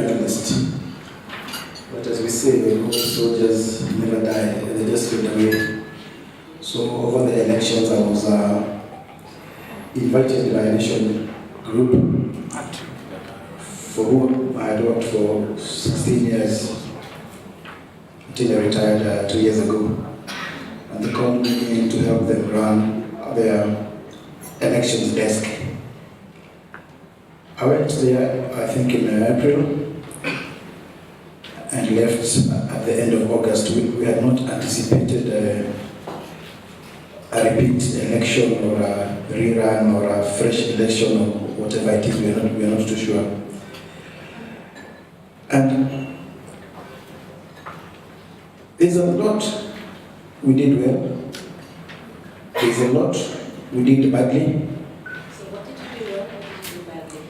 catalyst. But as we say, all soldiers never die, they just fade away. So over the elections, I was invited by a nation group for whom I had worked for 16 years until I retired 2 years ago. And they called me in to help them run their elections desk. I went there, I think in April, and left at the end of August. We had not anticipated a repeat election or a rerun or a fresh election or whatever it is. We are not too sure. And there's a lot we did well. There's a lot we did badly. So what did you do well, what did you do badly?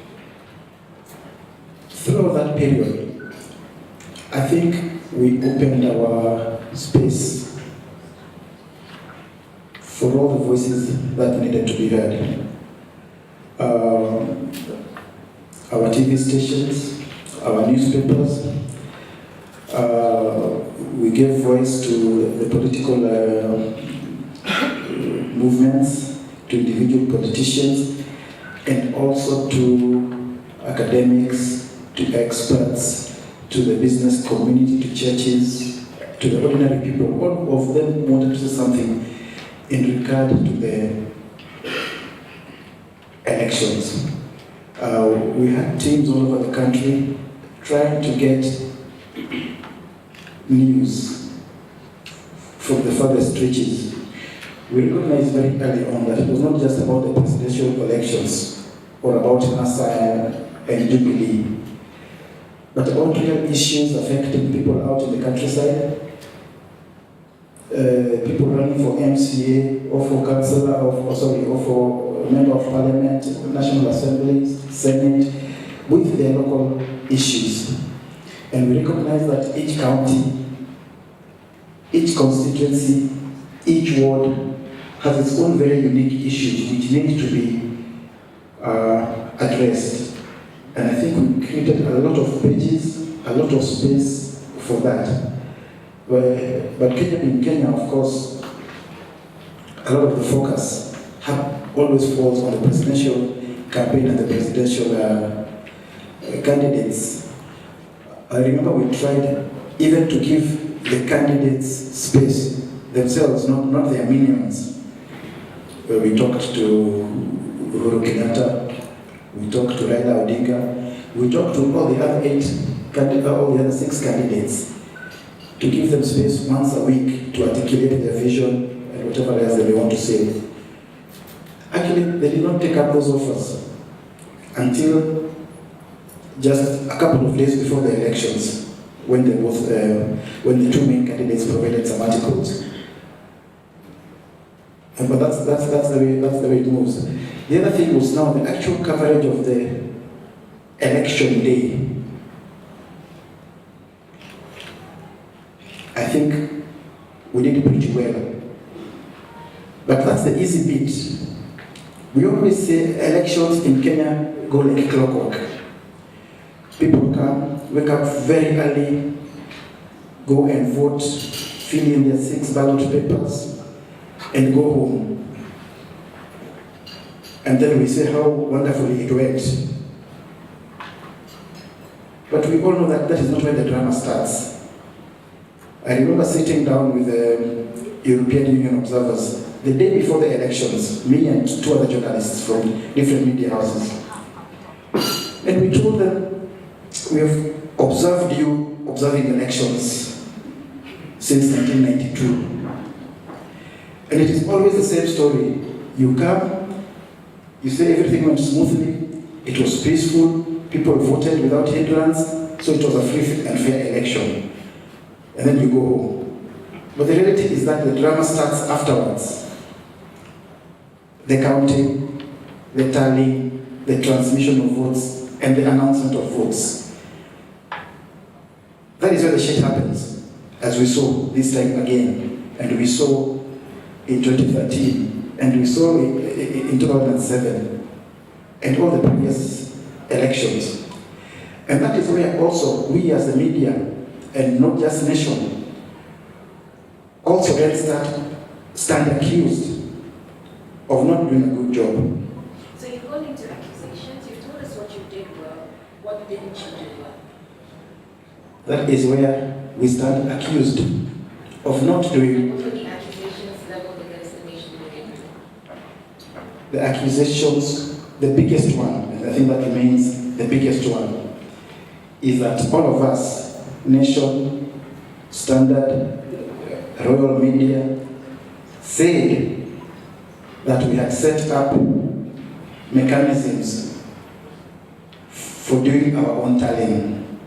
Throughout that period, I think we opened our space for all the voices that needed to be heard. Our TV stations, our newspapers, we gave voice to the political movements, to individual politicians, and also to academics, to experts, to the business community, to churches, to the ordinary people. All of them wanted to say something in regard to the elections. We had teams all over the country trying to get news from the farthest reaches. We recognized very early on that it was not just about the presidential elections or about NASA and Jubilee, but about real issues affecting people out in the countryside, people running for MCA or for councillor or for member of parliament, national assemblies, senate, with their local issues. And we recognize that each county, each constituency, each ward has its own very unique issues which need to be addressed. And I think we created a lot of pages, a lot of space for that. But Kenya being Kenya, of course, a lot of the focus always falls on the presidential campaign and the presidential candidates. I remember we tried even to give the candidates space themselves, not their minions. Where we talked to Uhuru Kenyatta, we talked to Raila Odinga, we talked to all the other 6 candidates to give them space once a week to articulate their vision and whatever else they want to say. Actually, they did not take up those offers until just a couple of days before the elections, when the 2 main candidates provided some articles. But that's the way it moves. The other thing was now the actual coverage of the election day. I think we did pretty well. But that's the easy bit. We always say elections in Kenya go like clockwork. People come, wake up very early, go and vote, fill in their 6 ballot papers, and go home. And then we say how wonderfully it went. But we all know that that is not where the drama starts. I remember sitting down with the European Union observers the day before the elections, me and 2 other journalists from different media houses. And we told them, we have observed you observing elections since 1992. And it is always the same story. You come, you say everything went smoothly, it was peaceful, people voted without hindrance, so it was a free and fair election. And then you go home. But the reality is that the drama starts afterwards. The counting, the tally, the transmission of votes, and the announcement of votes. That is where the shit happens, as we saw this time again, and we saw in 2013, and we saw in 2007, and all the previous elections. And that is where also we as the media, and not just nation, also then stand accused of not doing a good job. So you've gone into accusations, you've told us what you did well, what didn't you do well? That is where we stand accused of not doing. What were the accusations leveled against the nation again? The accusations, the biggest one, and I think that remains the biggest one, is that all of us, Nation, Standard, Royal Media, said that we had set up mechanisms for doing our own tallying.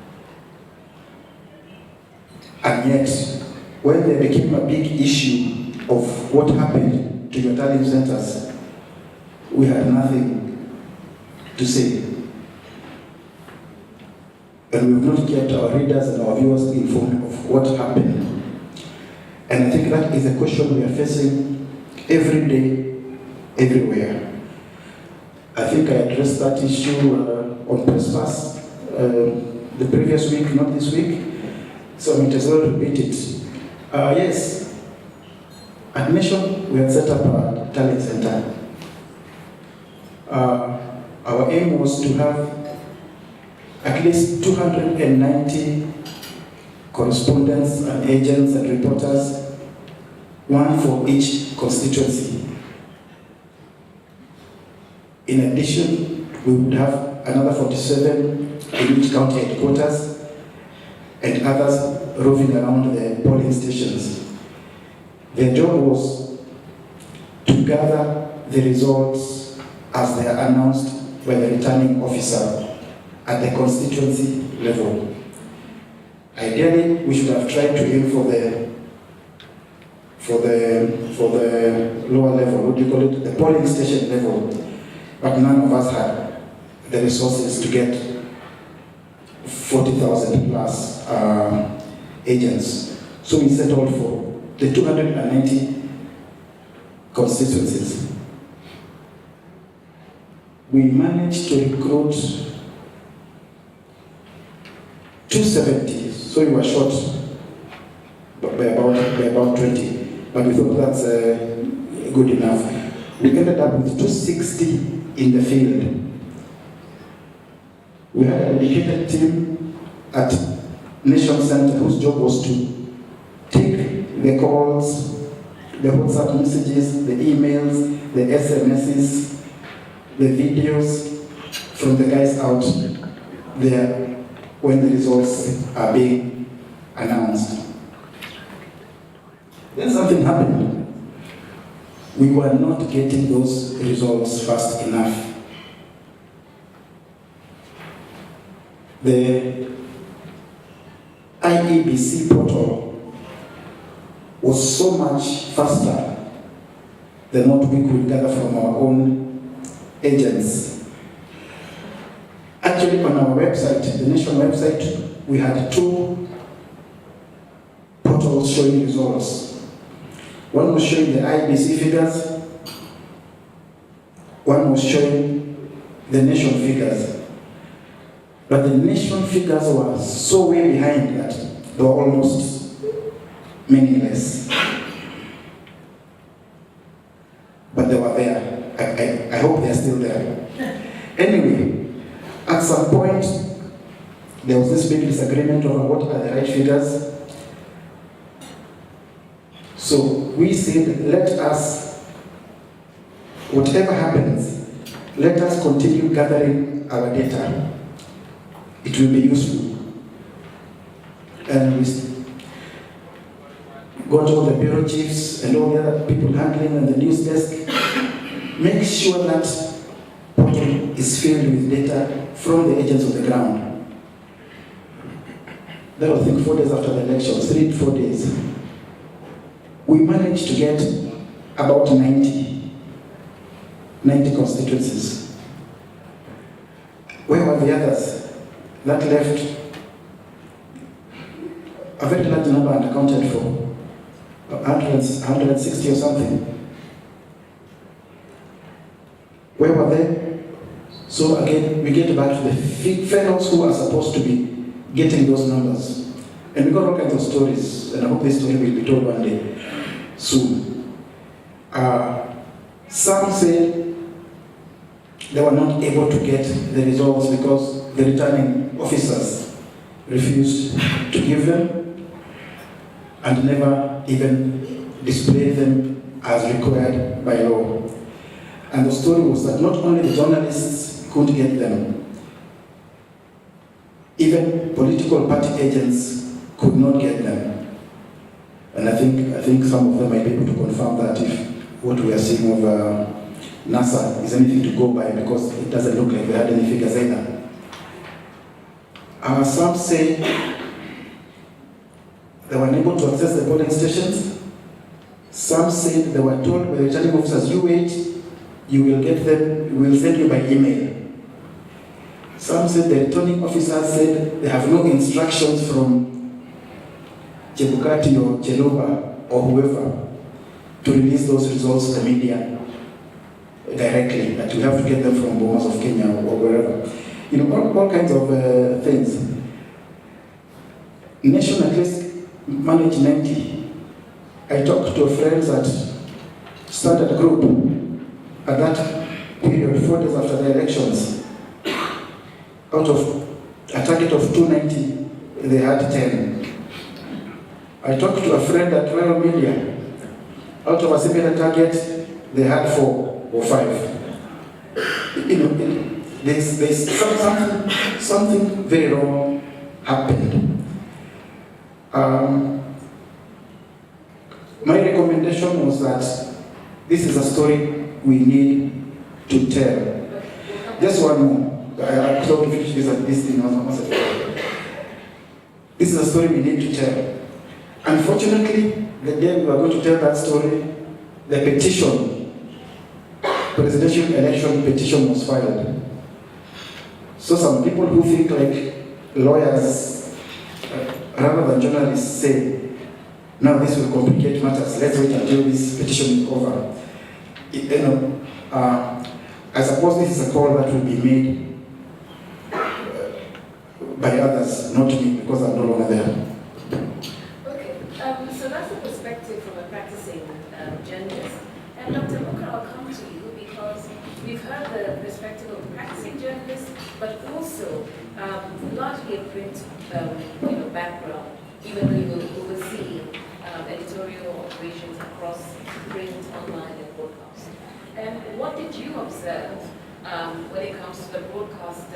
And yet, when there became a big issue of what happened to your tallying centers, we had nothing to say. And we've not kept our readers and our viewers informed of what happened. And I think that is a question we are facing every day, everywhere. I think I addressed that issue on Press Pass the previous week, not this week, so I might as well repeat it. Yes, at Nation we had set up a talent center. Our aim was to have at least 290 correspondents and agents and reporters, one for each constituency. In addition, we would have another 47 in each county headquarters and others roving around the polling stations. Their job was to gather the results as they are announced by the returning officer at the constituency level. Ideally, we should have tried to aim for the lower level, what do you call it, the polling station level, but none of us had the resources to get 40,000 plus agents. So we settled for the 290 constituencies. We managed to recruit 270, so we were short by about 20, but we thought that's good enough. We ended up with 260 in the field. We had a dedicated team at Nation Center whose job was to take the calls, the WhatsApp messages, the emails, the SMSs, the videos from the guys out there when the results are being announced. Then something happened. We were not getting those results fast enough. The IEBC portal was so much faster than what we could gather from our own agents. Actually, on our website, the Nation website, we had two portals showing results. One was showing the IBC figures, one was showing the Nation figures. But the Nation figures were so way behind that they were almost meaningless. But they were there. I hope they're still there. Anyway, at some point, there was this big disagreement over what are the right figures. So we said, let us, whatever happens, let us continue gathering our data. It will be useful. And we got all the bureau chiefs and all the other people handling and the news desk. Make sure that portal is filled with data from the agents on the ground. That was, I think, 4 days after the elections, 3 to 4 days. We managed to get about 90 constituencies. Where were the others? That left a very large number unaccounted for, 160 or something. Where were they? So So again, we get back to the fellows who are supposed to be getting those numbers. And we got all kinds of stories, and I hope this story will be told one day soon. Some said they were not able to get the results because the returning officers refused to give them and never even displayed them as required by law. And the story was that not only the journalists couldn't get them, even political party agents could not get them. And I think some of them might be able to confirm that if what we are seeing of NASA is anything to go by, because it doesn't look like they had any figures either. Some say they were unable to access the polling stations. Some said they were told by the returning officers, you wait, you will get them, we will send you by email. Some said the returning officers said they have no instructions from Chebukati or Cheluba or whoever to release those results to the media directly, that we have to get them from Bomas of Kenya or wherever. You know, all kinds of things. Nation at least managed 90. I talked to friends at Standard Group at that period, 4 days after the elections. Out of a target of 290, they had 10. I talked to a friend at Royal Media. Out of a similar target, they had 4 or 5. You know, there's something very wrong happened. My recommendation was that this is a story we need to tell. Just one more. I thought to finish this thing. This is a story we need to tell. Unfortunately, the day we were going to tell that story, the petition, presidential election petition, was filed. So some people who think like lawyers, rather than journalists, say, now this will complicate matters, let's wait until this petition is over. I suppose this is a call that will be made by others, not me, because I'm no longer there. Okay, so that's the perspective from a practicing journalist. And Dr. Booker, I'll come to you because we've heard the perspective of a practicing journalist, but also largely a print background, even though you oversee editorial operations across print, online, and broadcast. And what did you observe when it comes to the broadcast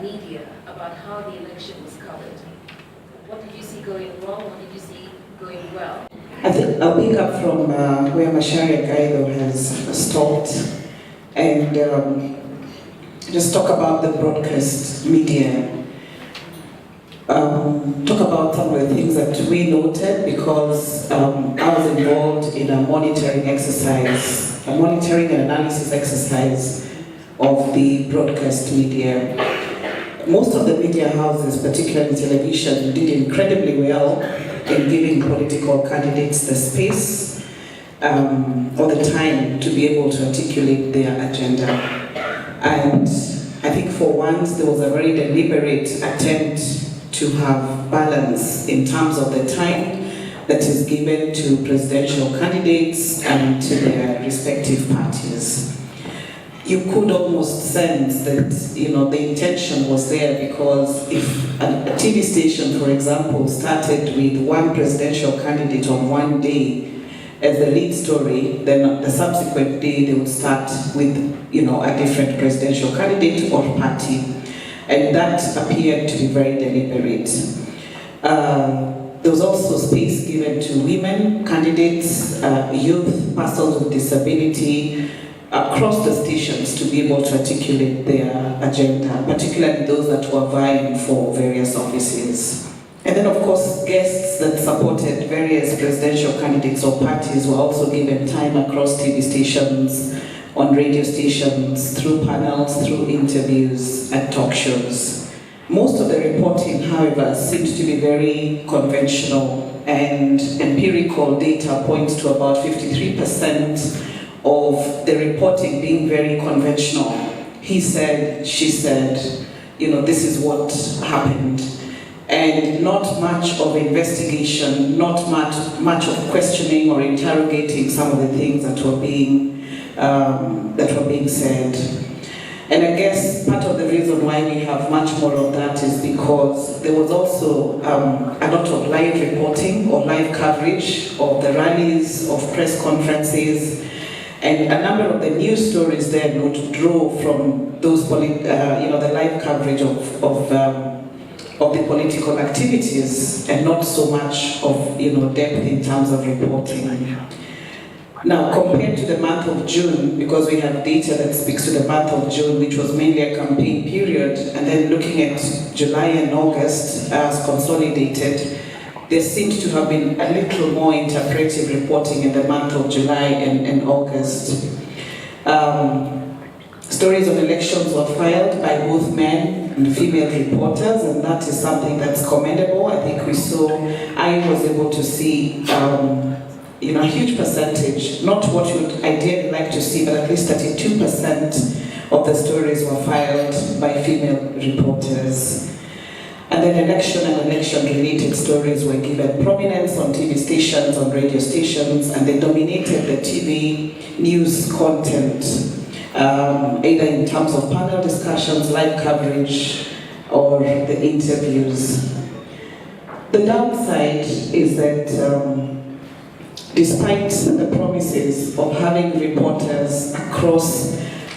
media about how the election was covered? What did you see going wrong? What did you see going well? I think I'll pick up from where Macharia Gaido has stopped and just talk about the broadcast media. Talk about some of the things that we noted, because I was involved in a monitoring exercise, a monitoring and analysis exercise of the broadcast media. Most of the media houses, particularly television, did incredibly well in giving political candidates the space or the time to be able to articulate their agenda. And I think for once there was a very deliberate attempt to have balance in terms of the time that is given to presidential candidates and to their respective parties. You could almost sense that, the intention was there, because if a TV station, for example, started with one presidential candidate on one day as the lead story, then the subsequent day they would start with, a different presidential candidate or party. And that appeared to be very deliberate. There was also space given to women candidates, youth, persons with disability, across the stations to be able to articulate their agenda, particularly those that were vying for various offices. And then, of course, guests that supported various presidential candidates or parties were also given time across TV stations, on radio stations, through panels, through interviews and talk shows. Most of the reporting, however, seems to be very conventional, and empirical data points to about 53% of the reporting being very conventional he said, she said, this is what happened. And not much of investigation, not much of questioning or interrogating some of the things that were being said. And I guess part of the reason why we have much more of that is because there was also a lot of live reporting or live coverage of the rallies, of press conferences, and a number of the news stories then would draw from those, the live coverage of the political activities, and not so much of depth in terms of reporting. Now, compared to the month of June, because we have data that speaks to the month of June, which was mainly a campaign period, and then looking at July and August as consolidated, there seems to have been a little more interpretive reporting in the month of July and August. Stories of elections were filed by both men and female reporters, and that is something that's commendable. I think I was able to see a huge percentage, not what you would ideally like to see, but at least 32% of the stories were filed by female reporters. And then election and election-related stories were given prominence on TV stations, on radio stations, and they dominated the TV news content, either in terms of panel discussions, live coverage, or the interviews. The downside is that despite the promises of having reporters across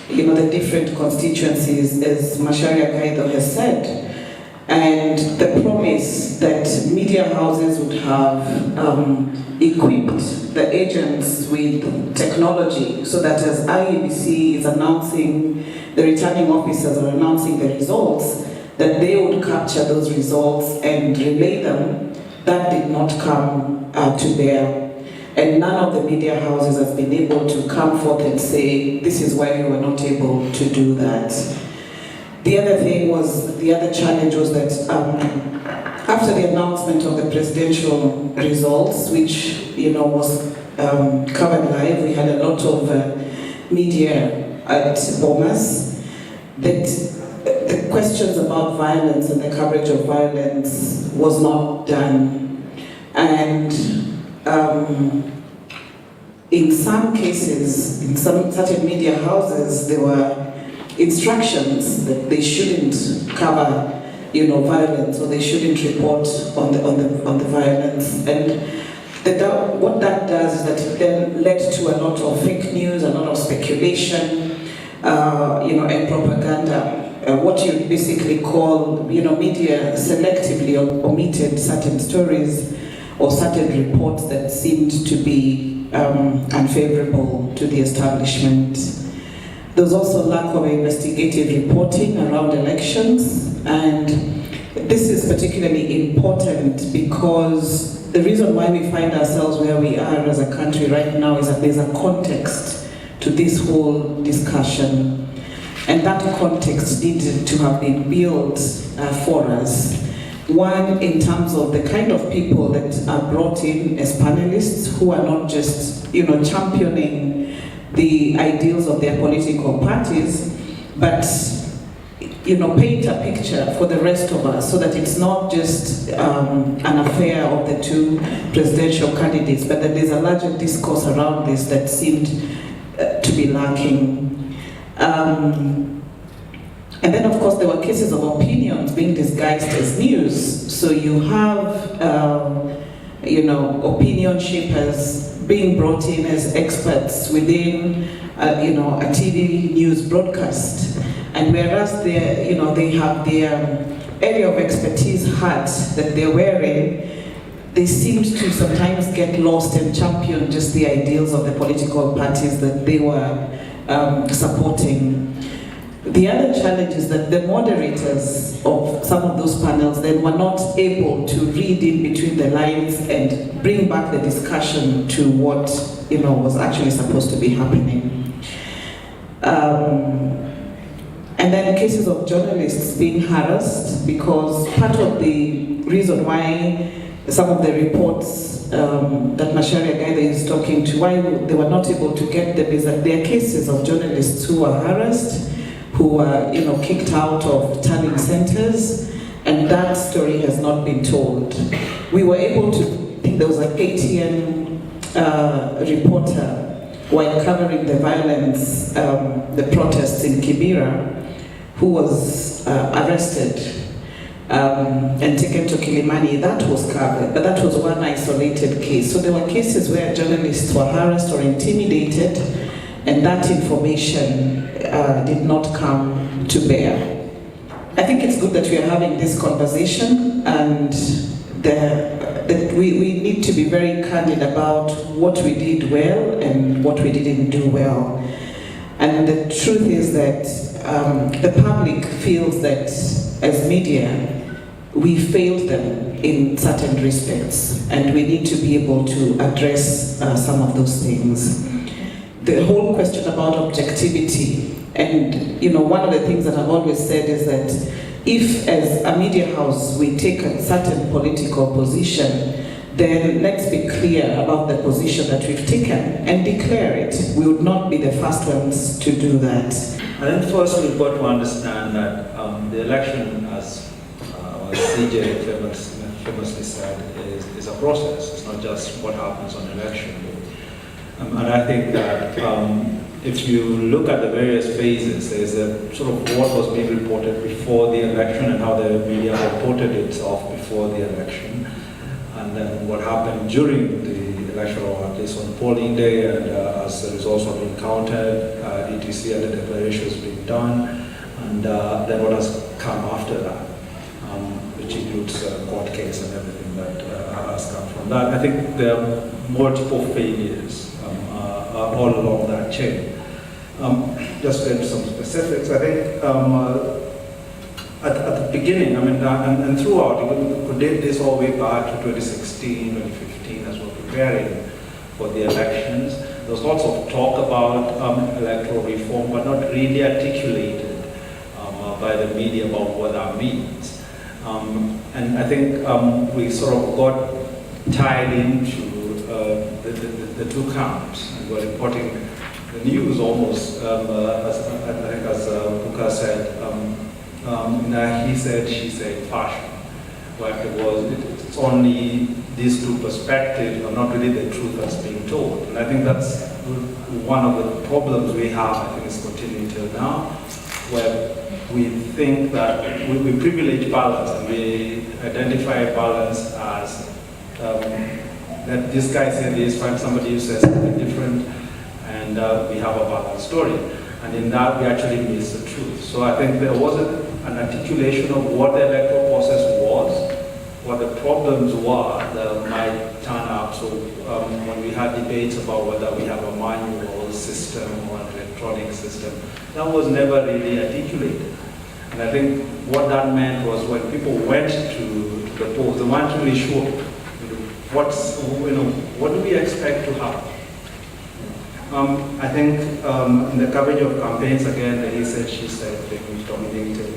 the different constituencies, as Macharia Gaido has said, and the promise that media houses would have equipped the agents with technology so that as IEBC is announcing, the returning officers are announcing the results, that they would capture those results and relay them. That did not come to bear. And none of the media houses has been able to come forth and say, this is why we were not able to do that. The other challenge was that after the announcement of the presidential results, which was covered live, we had a lot of media at Bomas, that the questions about violence and the coverage of violence was not done. And in some cases, in some certain media houses, there were instructions that they shouldn't cover, violence, or they shouldn't report on the violence. And what that does is that it then led to a lot of fake news, a lot of speculation, and propaganda. What you basically call, media selectively omitted certain stories or certain reports that seemed to be unfavorable to the establishment. There was also lack of investigative reporting around elections, and this is particularly important because the reason why we find ourselves where we are as a country right now is that there's a context to this whole discussion, and that context needed to have been built for us. One, in terms of the kind of people that are brought in as panelists who are not just, championing the ideals of their political parties, but paint a picture for the rest of us so that it's not just an affair of the two presidential candidates, but that there's a larger discourse around this that seemed to be lacking. And then, of course, there were cases of opinions being disguised as news. So you have, opinion shapers being brought in as experts within, a TV news broadcast. And whereas they have their area of expertise hat that they're wearing, they seem to sometimes get lost and champion just the ideals of the political parties that they were supporting. The other challenge is that the moderators of some of those panels then were not able to read in between the lines and bring back the discussion to what was actually supposed to be happening. And then cases of journalists being harassed, because part of the reason why some of the reports that Macharia Gaido is talking to, why they were not able to get them, is that there are cases of journalists who were harassed, who were, kicked out of tallying centers, and that story has not been told. We were able to, I think there was an ATN reporter while covering the violence, the protests in Kibera, who was arrested and taken to Kilimani. That was covered, but that was one isolated case. So there were cases where journalists were harassed or intimidated, and that information did not come to bear. I think it's good that we are having this conversation, and that we need to be very candid about what we did well and what we didn't do well. And the truth is that the public feels that as media, we failed them in certain respects, and we need to be able to address some of those things. The whole question about objectivity, and one of the things that I've always said is that if, as a media house, we take a certain political position, then let's be clear about the position that we've taken and declare it. We would not be the first ones to do that. I think first we've got to understand that the election, as CJ famously said, is a process. It's not just what happens on election day. And I think that if you look at the various phases, there's a sort of what was being reported before the election and how the media reported itself before the election, and then what happened during the election, or at least on polling day, and as the results were being counted, etc., and the declarations being done, and then what has come after that, which includes court case and everything that has come from that. I think there are multiple failures all along that chain. Just to get some specifics, I think at the beginning, and throughout, you could date this all the way back to 2016, 2015 as we're preparing for the elections. There was lots of talk about electoral reform, but not really articulated by the media about what that means. And I think we sort of got tied into the two camps, and we're reporting the news almost, as Puka said, in a he said, she said fashion, where it's only these two perspectives, but not really the truth that's being told. And I think that's one of the problems we have, I think it's continuing till now, where we think that we privilege balance, and we identify balance as that this guy said this, find somebody who says something different, and we have a balanced story. And in that, we actually miss the truth. So I think there wasn't an articulation of what the electoral process was, what the problems were that might turn up. So when we had debates about whether we have a manual system or an electronic system, that was never really articulated. And I think what that meant was when people went to the polls, they weren't really sure what do we expect to happen. I think in the coverage of campaigns, again, the he said, she said thing which dominated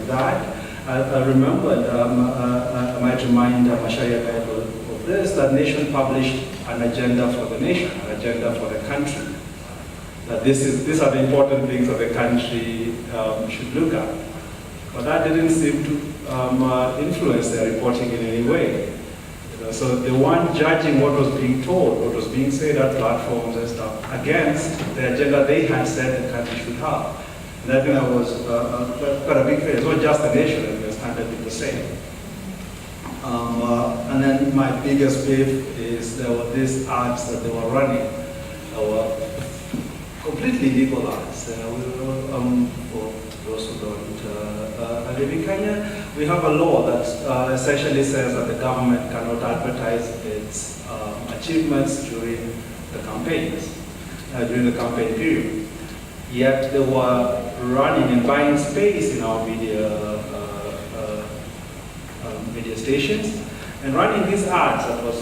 that. I remember, I might remind Mashaya of this, that Nation published an agenda for the nation, an agenda for the country. That these are the important things that the country should look at. But that didn't seem to influence their reporting in any way. So they weren't judging what was being told, what was being said at platforms and stuff, against the agenda they had said the country should have. And I think that was quite a big failure. It's not just the nation, the standard is the same. And then my biggest beef is there were these ads that they were running that were completely legal ads. For those who don't live in Kenya, we have a law that essentially says that the government cannot advertise its achievements during the campaigns, during the campaign period. Yet they were running and buying space in our media stations and running these ads that was,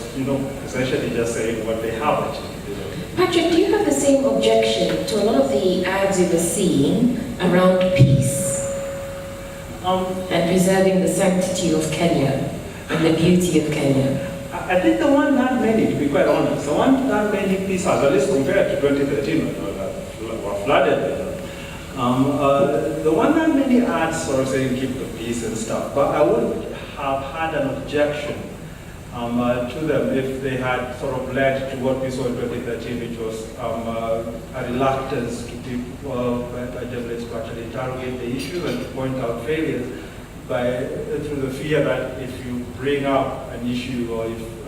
essentially just saying what they have achieved. Patrick, do you have the same objection to a lot of the ads you were seeing around peace and preserving the sanctity of Kenya and the beauty of Kenya? I think there weren't that many, to be quite honest. There weren't that many peace ads, at least compared to 2013 when we were flooded with them. The one that many ads sort of saying keep the peace and stuff, but I would have had an objection to them if they had sort of led to what we saw in 2013, which was a reluctance to people, by journalists to actually interrogate the issue and to point out failures through the fear that if you bring up an issue or if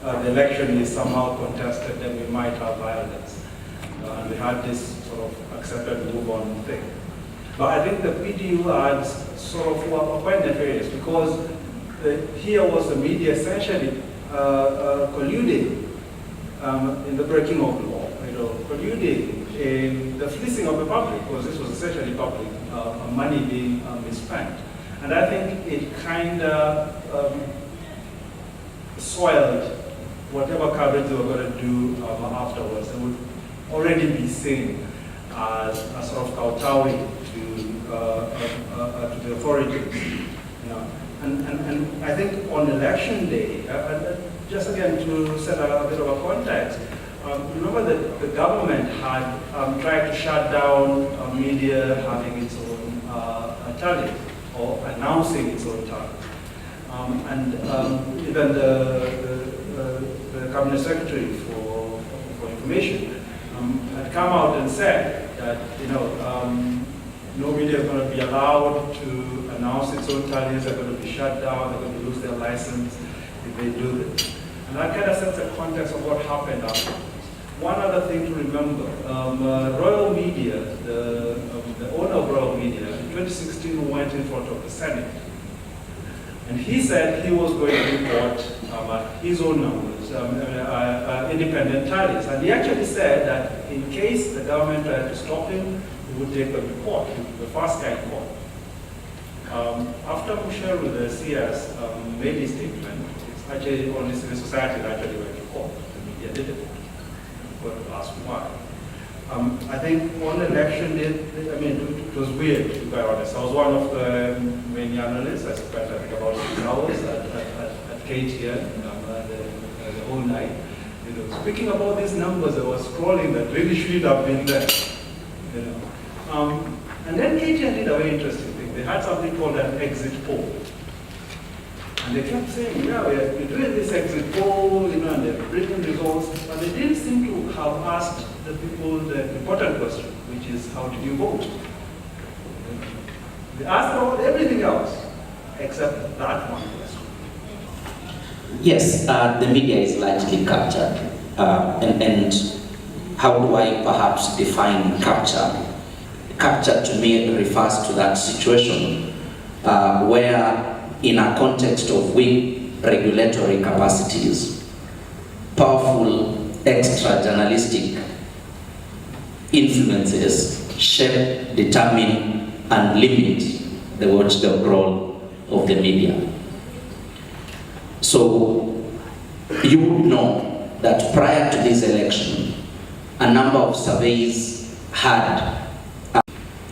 the election is somehow contested, then we might have violence. And we had this sort of accepted move on thing. But I think the PDU ads sort of were quite nefarious because here was the media essentially colluding in the breaking of law, colluding in the fleecing of the public, because this was essentially public money being misspent. And I think it kind of soiled whatever coverage they were going to do afterwards. They would already be seen as a sort of kowtowing to the authorities. And I think on election day, just again to set a bit of a context, remember that the government had tried to shut down media having its own tally or announcing its own tally. And even the cabinet secretary for information had come out and said that no media is going to be allowed to announce its own tallies. They're going to be shut down. They're going to lose their license if they do this. And that kind of sets the context of what happened afterwards. One other thing to remember: Royal Media, the owner of Royal Media, in 2016 went in front of the Senate. And he said he was going to report his own numbers, independent tallies. And he actually said that in case the government tried to stop him, he would take a report, the first guy in court. After Musheru, the CS, made his statement, it's actually only civil society that actually went to court. The media didn't. But ask why. I think on election day, it was weird, to be quite honest. I was one of the main analysts. I spent, I think, about 6 hours at KTN the whole night. Speaking about these numbers, I was scrolling that really should have been there. And then KTN did a very interesting thing. They had something called an exit poll. And they kept saying, yeah, we're doing this exit poll, and they're bringing results, but they didn't seem to have asked the people the important question, which is, how did you vote? They asked about everything else, except that one question. Yes, the media is largely captured. And how do I perhaps define capture? Capture to me refers to that situation where, in a context of weak regulatory capacities, powerful extra-journalistic influences shape, determine, and limit the watchdog role of the media. So, you would know that prior to this election, a number of surveys had,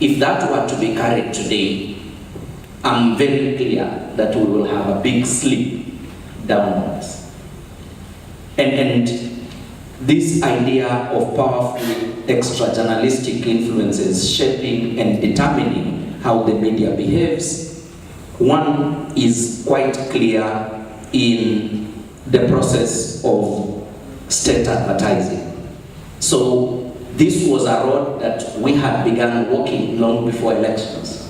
if that were to be carried today, I'm very clear that we will have a big slip downwards. And this idea of powerful extra-journalistic influences shaping and determining how the media behaves, one is quite clear in the process of state advertising. So this was a road that we had begun walking long before elections,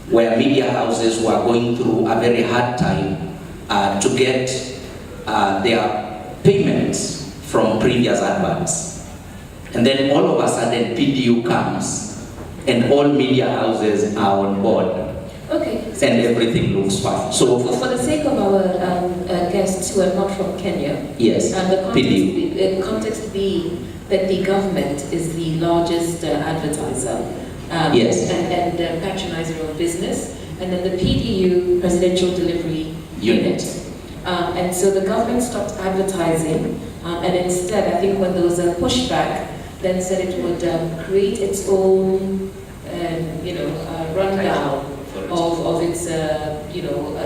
where media houses were going through a very hard time to get their payments from previous adverts. And then all of a sudden PDU comes and all media houses are on board. Okay. And everything looks fine. So for the sake of our guests who are not from Kenya, yes, the context being that the government is the largest advertiser yes, and patronizer of business, and then the PDU, Presidential Delivery Unit. And so the government stopped advertising, and instead, I think when there was a pushback, then said it would create its own, rundown of its,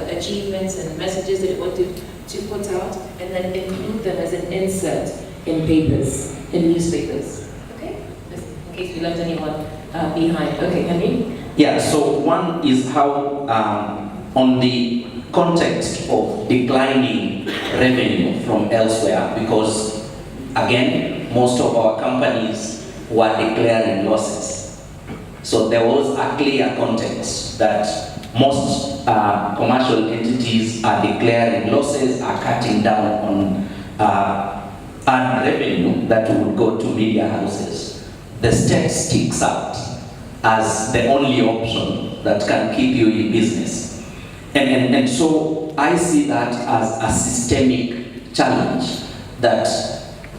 achievements and messages that it wanted to put out, and then include them as an insert in papers, in newspapers. Okay? Just in case we left anyone behind. Okay, Henry? Yeah, so one is how on the context of declining revenue from elsewhere, because again, most of our companies were declaring losses. So there was a clear context that most commercial entities are declaring losses, are cutting down on ad revenue that would go to media houses. The state sticks out as the only option that can keep you in business. And so I see that as a systemic challenge, that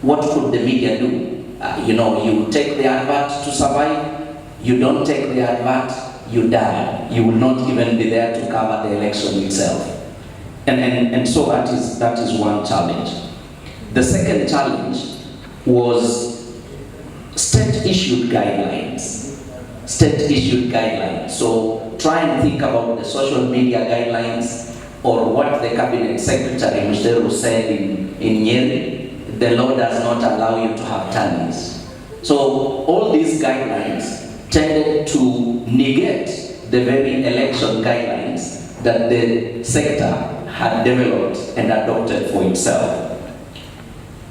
what could the media do? You take the advert to survive, you don't take the advert, you die. You will not even be there to cover the election itself. And so that is one challenge. The second challenge was state-issued guidelines. State-issued guidelines. So try and think about the social media guidelines, or what the cabinet secretary Msheru said in Nyeri. The law does not allow you to have turnings. So all these guidelines tended to negate the very election guidelines that the sector had developed and adopted for itself.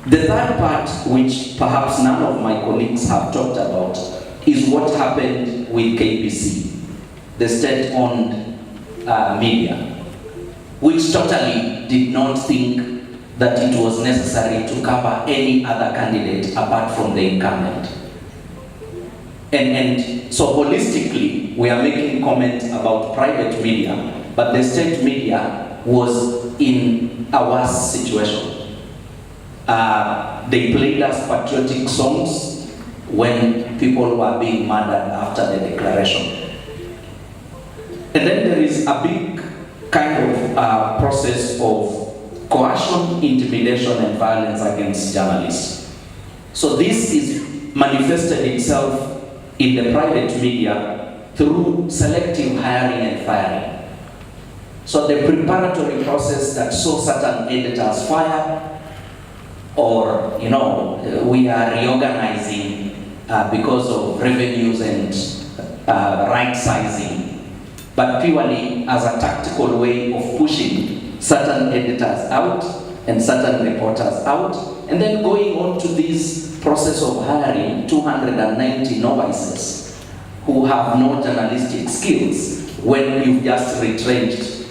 The third part, which perhaps none of my colleagues have talked about, is what happened with KBC, the state-owned media, which totally did not think that it was necessary to cover any other candidate apart from the incumbent. And so holistically, we are making comments about private media, but the state media was in a worse situation. They played us patriotic songs when people were being murdered after the declaration. And then there is a big kind of process of coercion, intimidation, and violence against journalists. So this is manifested itself in the private media through selective hiring and firing. So the preparatory process that saw certain editors fired, or we are reorganizing because of revenues and right sizing, but purely as a tactical way of pushing certain editors out and certain reporters out, and then going on to this process of hiring 290 novices who have no journalistic skills, when you've just retrenched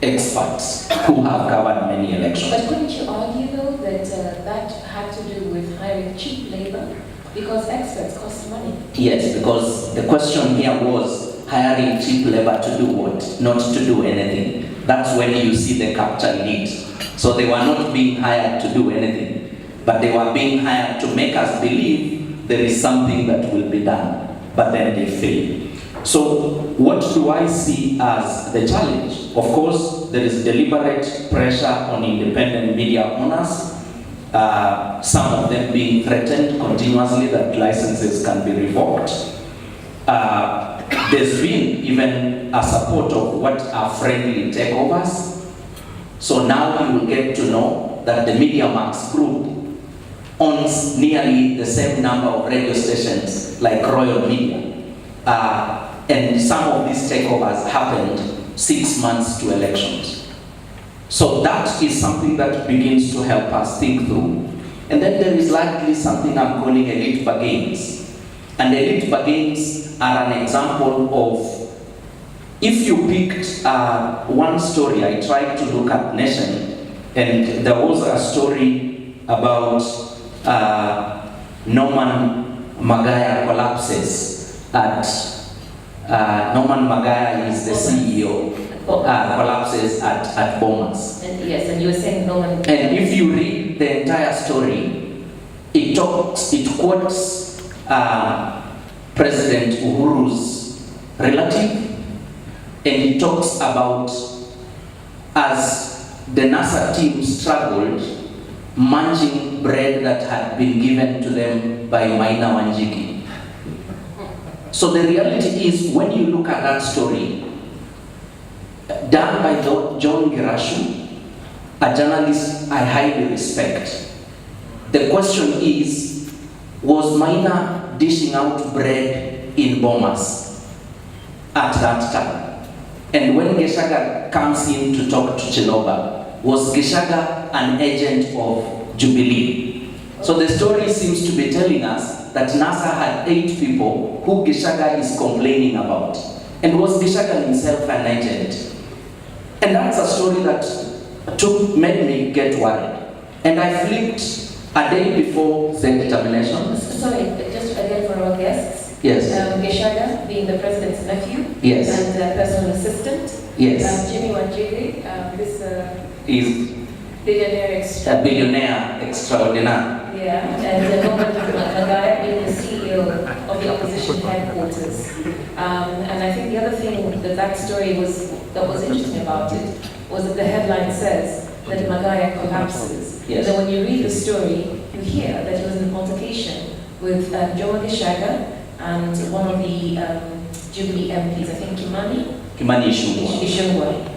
experts who have covered many elections. But couldn't you argue though that that had to do with hiring cheap labor? Because experts cost money. Yes, because the question here was hiring cheap labor to do what? Not to do anything. That's when you see the capture lead. So they were not being hired to do anything, but they were being hired to make us believe there is something that will be done, but then they fail. So what do I see as the challenge? Of course, there is deliberate pressure on independent media owners, some of them being threatened continuously that licenses can be revoked. There's been even a support of what are friendly takeovers. So now you will get to know that the MediaMax group owns nearly the same number of radio stations like Royal Media. And some of these takeovers happened 6 months to elections. So that is something that begins to help us think through. And then there is likely something I'm calling elite bargains. And elite bargains are an example of, if you picked one story, I tried to look at Nation, and there was a story about Norman Magaya collapses at Norman Magaya is the CEO, collapses at Bomas. And yes, and you were saying Norman. And if you read the entire story, it quotes President Uhuru's relative, and he talks about as the NASA team struggled munching bread that had been given to them by Maina Wanjiki. So the reality is, when you look at that story, done by John Girashu, a journalist I highly respect, the question is, was Maina dishing out bread in Bomas at that time. And when Geshaga comes in to talk to Chiloba, was Geshaga an agent of Jubilee? So the story seems to be telling us that NASA had 8 people who Geshaga is complaining about. And was Geshaga himself an agent? And that's a story that made me get worried. And I flipped a day before the determination. Sorry, just again for our guests. Yes. Geshaga being the president's nephew. Yes. And personal assistant. Yes. Jimmy Wanjiri, this Is billionaire a billionaire extraordinaire. Yeah, and Robert Magaya being the CEO of the opposition headquarters. And I think the other thing that story that was interesting about it was that the headline says that Magaya collapses. Yes. And then when you read the story, you hear that it was an altercation with Jomo Geshaga and one of the Jubilee MPs, I think Kimani Ichung'wah.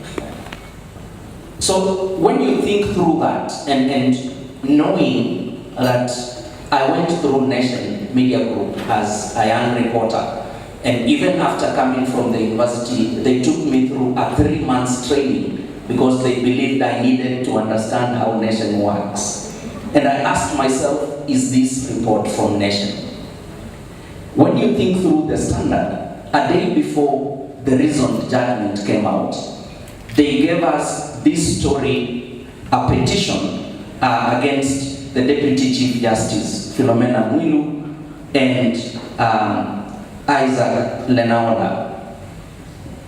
So when you think through that and knowing that I went through Nation Media Group as a young reporter, and even after coming from the university, they took me through a 3 months training because they believed I needed to understand how Nation works. And I asked myself, is this report from Nation? When you think through the Standard, a day before the reasoned judgment came out, they gave us this story, a petition against the Deputy Chief Justice, Philomena Mwilu, and Isaac Lenaola.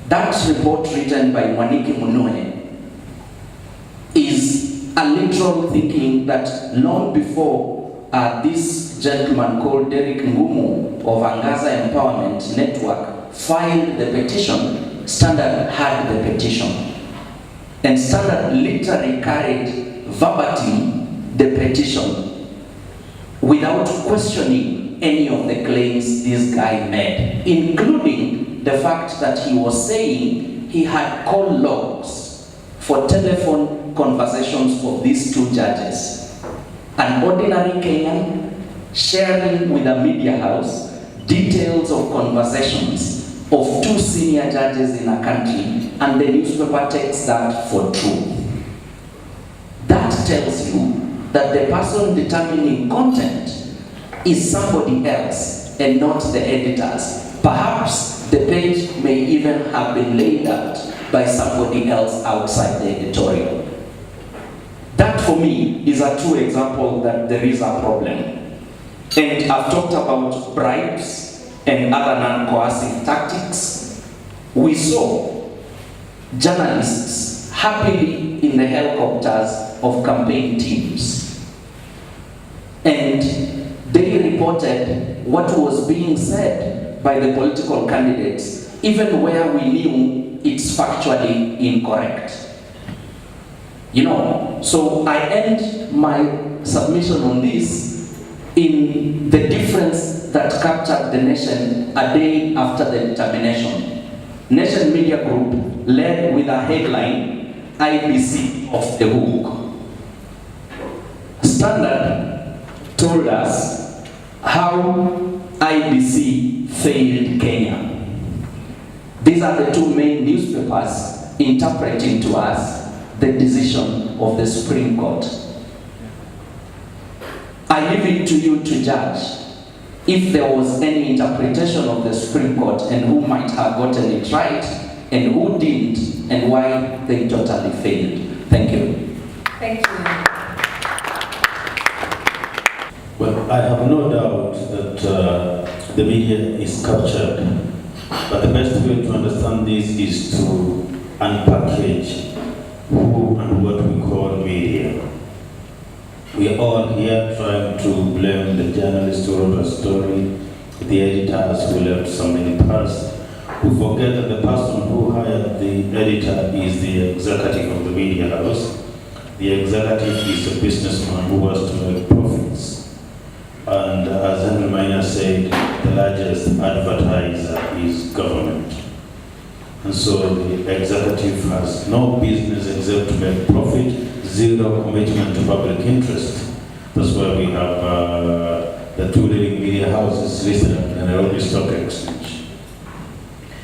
That report written by Mwaniki Munue is a literal thinking that long before this gentleman called Derek Ngumu of Angaza Empowerment Network filed the petition, Standard had the petition. And Standard literally carried verbatim the petition without questioning any of the claims this guy made, including the fact that he was saying he had call logs for telephone conversations of these 2 judges. An ordinary Kenyan sharing with a media house details of conversations of 2 senior judges in a country, and the newspaper takes that for truth. That tells you that the person determining content is somebody else and not the editors. Perhaps the page may even have been laid out by somebody else outside the editorial. That for me is a true example that there is a problem. And I've talked about bribes and other non-coercive tactics. We saw journalists happily in the helicopters of campaign teams. And they reported what was being said by the political candidates, even where we knew it's factually incorrect. So I end my submission on this in the difference that captured the Nation a day after the determination. Nation Media Group led with a headline, IBC off the hook. Standard told us how IBC failed Kenya. These are the 2 main newspapers interpreting to us the decision of the Supreme Court. I leave it to you to judge if there was any interpretation of the Supreme Court and who might have gotten it right and who didn't and why they totally failed. Thank you. Thank you. Well, I have no doubt that the media is captured, but the best way to understand this is to unpackage who and what we call media. We are all here trying to blame the journalist who wrote a story, the editors who left some many parts. We forget that the person who hired the editor is the executive of the media house. The executive is a businessman who wants to make profits. And as Henry Maina said, the largest advertiser is government. And so the executive has no business except to make profit, zero commitment to public interest. That's why we have the two leading media houses listed on the Nairobi Stock Exchange.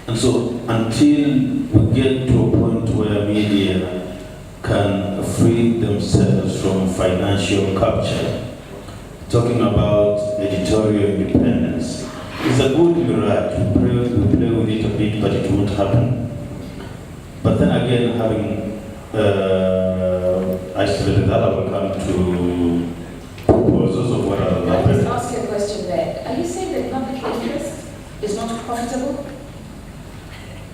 And so until we get to a point where media can free themselves from financial capture, talking about editorial independence is a good mirage. We play with it a bit, but it won't happen. But then again, having isolated that, I will come to proposals of what are Can I just ask you a question there? Are you saying that public interest is not profitable?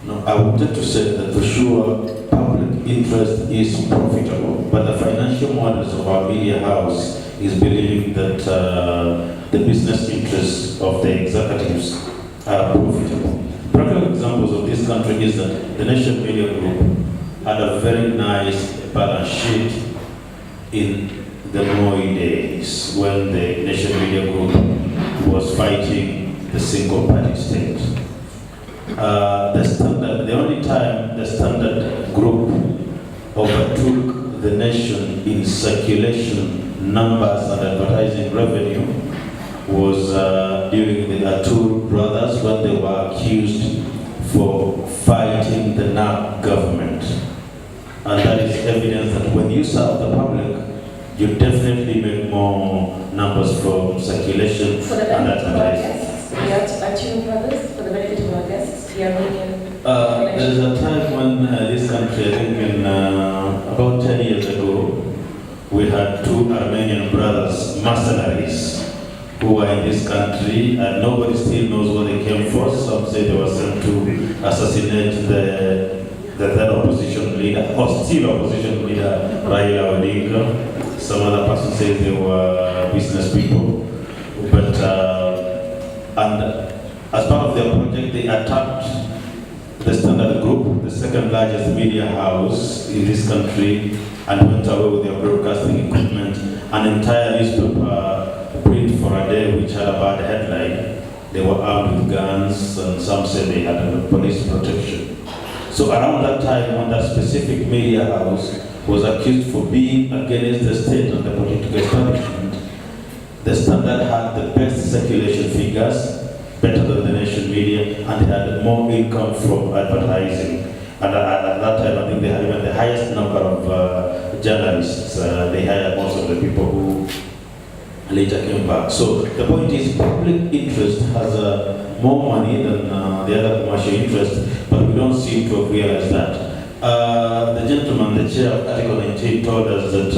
No, I wanted to say that for sure public interest is profitable, but the financial models of our media house is believing that the business interests of the executives are profitable. Practical examples of this country is that the Nation Media Group had a very nice balance sheet in the Moi days when the Nation Media Group was fighting the single party state. The only time the Standard Group overtook the nation in circulation numbers and advertising revenue was during the Atul brothers when they were accused for fighting the NAP government. And that is evidence that when you serve the public, you definitely make more numbers from circulation For the and benefit of our advertising. guests, we are Atul brothers, for the benefit of our guests, the Armenian There's a time when this country, I think in about 10 years ago, we had two Armenian brothers, mercenaries, who were in this country, and nobody still knows what they came for. Some say they were sent to assassinate the then opposition leader, or still opposition leader, Raila Odinga. Some other person says they were business people. But, and as part of their project, they attacked the Standard Group, the second largest media house in this country, and went away with their broadcasting equipment. An entire newspaper print for a day which had a bad headline. They were armed with guns, and some said they had police protection. So around that time, when that specific media house was accused for being against the state and the political establishment, the Standard had the best circulation figures, better than the Nation Media, and they had more income from advertising. And at that time, I think they had even the highest number of journalists. They hired most of the people who later came back. So the point is, public interest has more money than the other commercial interest, but we don't seem to have realized that. The gentleman, the chair of Article 19, told us that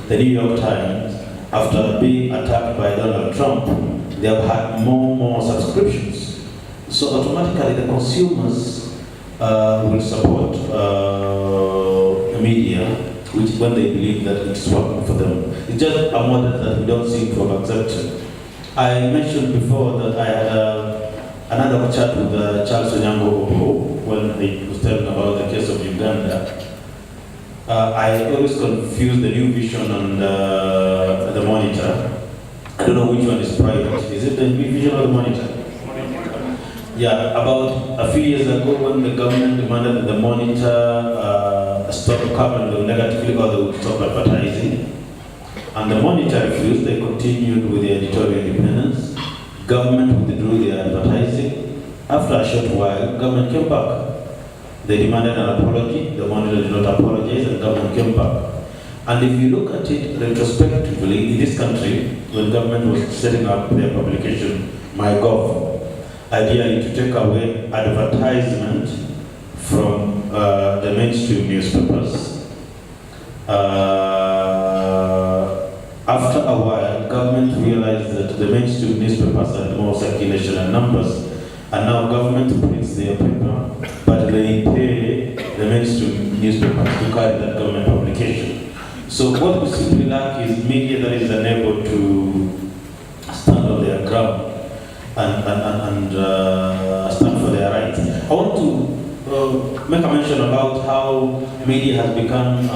the New York Times, after being attacked by Donald Trump, they have had more subscriptions. So automatically the consumers will support the media, which when they believe that it's working for them. It's just a model that we don't seem to have accepted. I mentioned before that I had another chat with Charles Onyango Obo when he was telling about the case of Uganda. I always confuse the New Vision and the Monitor. I don't know which one is private. Is it the New Vision or the Monitor? Yeah, about a few years ago when the government demanded that the Monitor stop covering negatively or they would stop advertising. And the Monitor refused, they continued with their editorial independence. Government withdrew their advertising. After a short while, government came back. They demanded an apology, the Monitor did not apologize, and government came back. And if you look at it retrospectively, in this country, when government was setting up their publication, MyGov, ideally to take away advertisement from the mainstream newspapers. After a while, government realized that the mainstream newspapers had more circulation and numbers, and now government prints their paper, but they pay the mainstream newspapers to carry that government publication. So what we simply lack is media that is unable to stand on their ground and stand for their rights. I want to make a mention about how media has become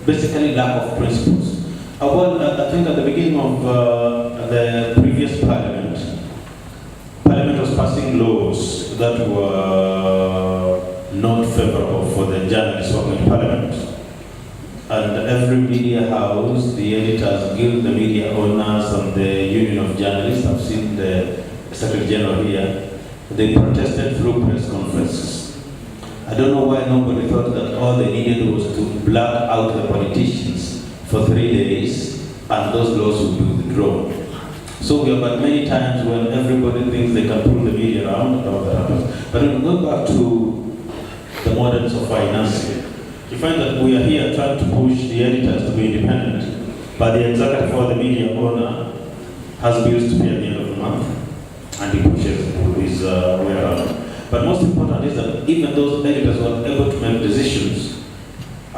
basically lack of principles. Well, I think at the beginning of the previous Parliament was passing laws that were not favorable for the journalists working in Parliament. and every media house, the editors guild, the media owners, and the Union of Journalists, I've seen the Secretary General here, they protested through press conferences. I don't know why nobody thought that all they needed was to black out the politicians for 3 days and those laws would be withdrawn. So we have had many times when everybody thinks they can pull the media around and all that happens. But when we go back to the models of financing, you find that we are here trying to push the editors to be independent, but the executive or the media owner has bills to pay at the end of the month, and he pushes his way around. But most important is that even those editors who are able to make decisions,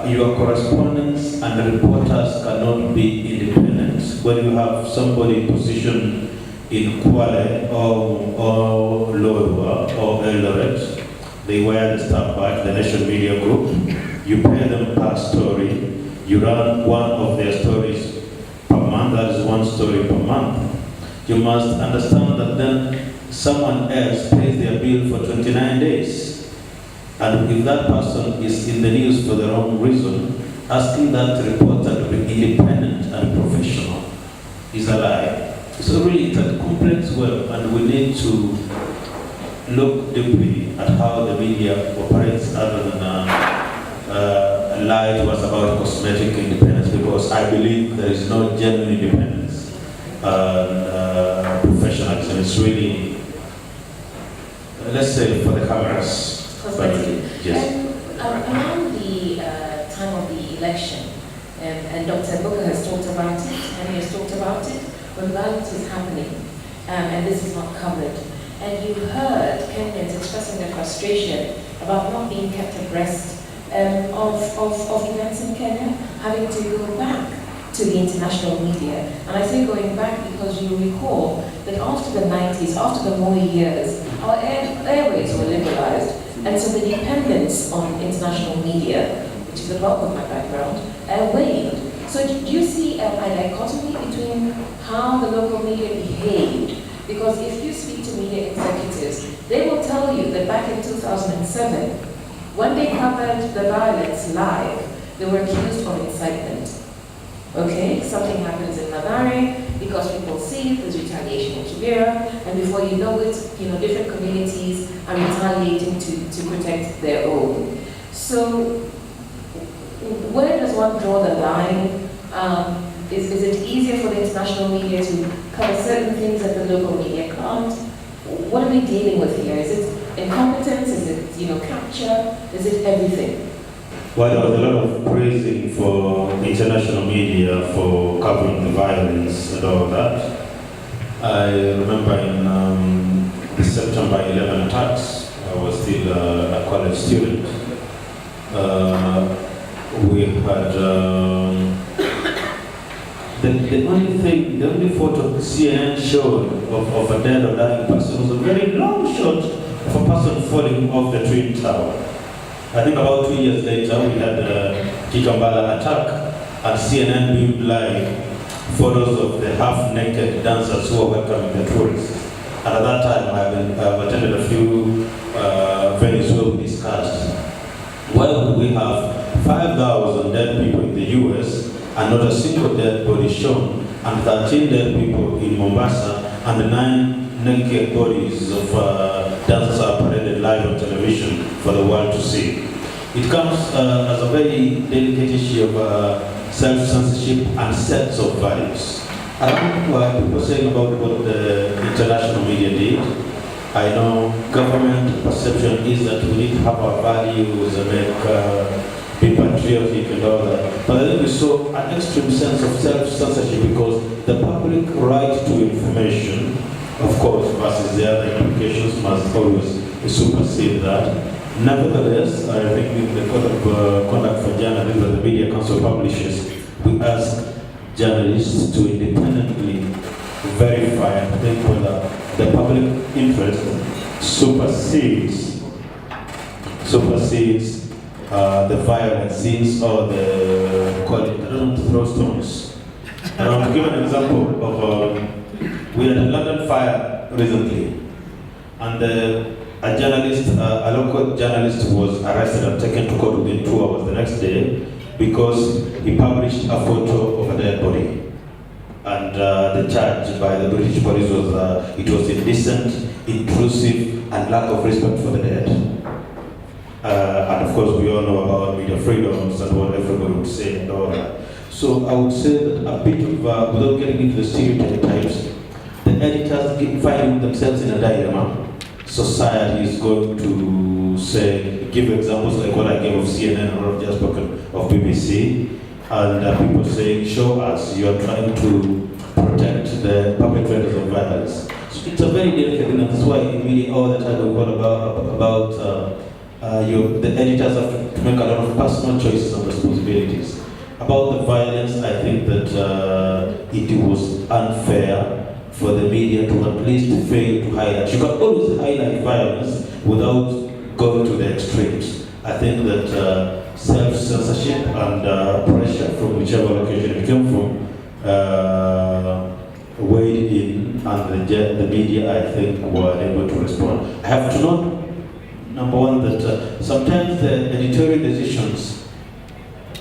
your correspondents and the reporters cannot be independent. When you have somebody in position in Kwale or Lodwar or Eldoret, they wear the star badge, the National Media Group. You pay them per story. You run one of their stories per month. That is one story per month. You must understand that then someone else pays their bill for 29 days. And if that person is in the news for the wrong reason, asking that reporter to be independent and professional is a lie. So really it's a complex web, and we need to look deeply at how the media operates other than lie to us about cosmetic independence, because I believe there is no genuine independence and professionalism. It's really, let's say, for the cameras. Yes. Around the time of the election, and Dr. Booker has talked about it, and he has talked about it, when violence was happening, and this is not covered. And you heard Kenyans expressing their frustration about not being kept abreast of events in Kenya, having to go back to the international media. And I say going back because you recall that after the 90s, after the Moi years, our airways were liberalized, and so the dependence on international media, which is the bulk of my background, waned. So do you see a dichotomy between how the local media behaved? Because if you speak to media executives, they will tell you that back in 2007, when they covered the violence live, they were accused of incitement. Okay, something happens in Mathare, because people see it, there's retaliation in Kibera, and before you know it, different communities are retaliating to protect their own. So, where does one draw the line? Is it easier for the international media to cover certain things that the local media can't? What are we dealing with here? Is it incompetence? Is it capture? Is it everything? Well, there was a lot of praising for international media for covering the violence and all that. I remember in the September 11 attacks, I was still a college student. We had the only photo the CNN showed of a dead or dying person was a very long shot of a person falling off the Twin Tower. I think about 2 years later, we had the Kikambala attack, and CNN beamed live photos of the half-naked dancers who were welcoming the tourists. And at that time, I've attended a few venues where we discussed, why would we have 5,000 dead people in the US and not a single dead body shown, and 13 dead people in Mombasa, and 9 naked bodies of dancers are paraded live on television for the world to see. It comes as a very delicate issue of self-censorship and sets of values. I don't know what people saying about what the international media did. I know government perception is that we need to have our values and be patriotic and all that. But I think we saw an extreme sense of self-censorship because the public right to information, of course, versus the other implications, must always supersede that. Nevertheless, I think in the Code of Conduct for Journalists that the Media Council publishes, we ask journalists to independently verify and think whether the public interest supersedes the violent scenes or the, call it, I don't want to throw stones. And I want to give an example of, we had a London fire recently, and a local journalist was arrested and taken to court within 2 hours the next day because he published a photo of a dead body. And the charge by the British police was it was indecent, intrusive, and lack of respect for the dead. And of course, we all know about media freedoms and what everybody would say and all that. So I would say that a bit of, without getting into the stereotypes, the editors finding themselves in a dilemma. Society is going to say, give examples like what I gave of CNN or just spoken of BBC, and people saying, show us, you are trying to protect the perpetrators of violence. So it's a very delicate thing, and that's why in media all the time we call about the editors have to make a lot of personal choices and responsibilities. About the violence, I think that it was unfair for the media to at least fail to highlight. You can always highlight violence without going to the extremes. I think that self-censorship and pressure from whichever location it came from weighed in, and the media, I think, were able to respond. I have to note, number one, that sometimes the editorial decisions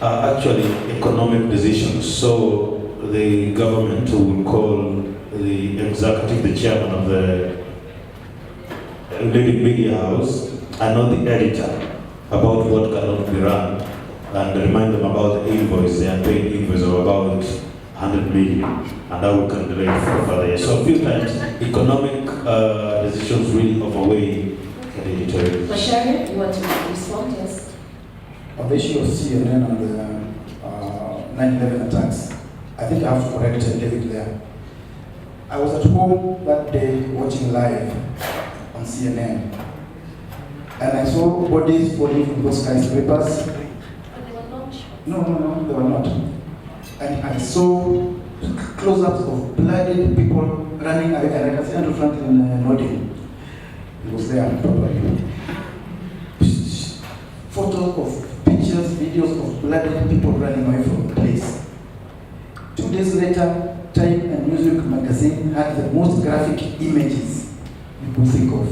are actually economic decisions. So the government will call the executive, the chairman of the leading media house, and not the editor, about what cannot be run, and remind them about the invoice, the unpaid invoice of about 100 million, and that will can delay for further years. So a few times, economic decisions really overweigh the editorial. Bashari, you want to respond? Yes. On the issue of CNN and the 9/11 attacks, I think I have to correct David there. I was at home that day watching live on CNN, and I saw bodies falling from those skyscrapers. But they were not shot. No, they were not. And I saw close-ups of bloodied people running away, and I can see Andrew Franklin nodding. He was there probably. Photos of pictures, videos of bloodied people running away from the place. 2 days later, Time and Newsweek magazine had the most graphic images you could think of.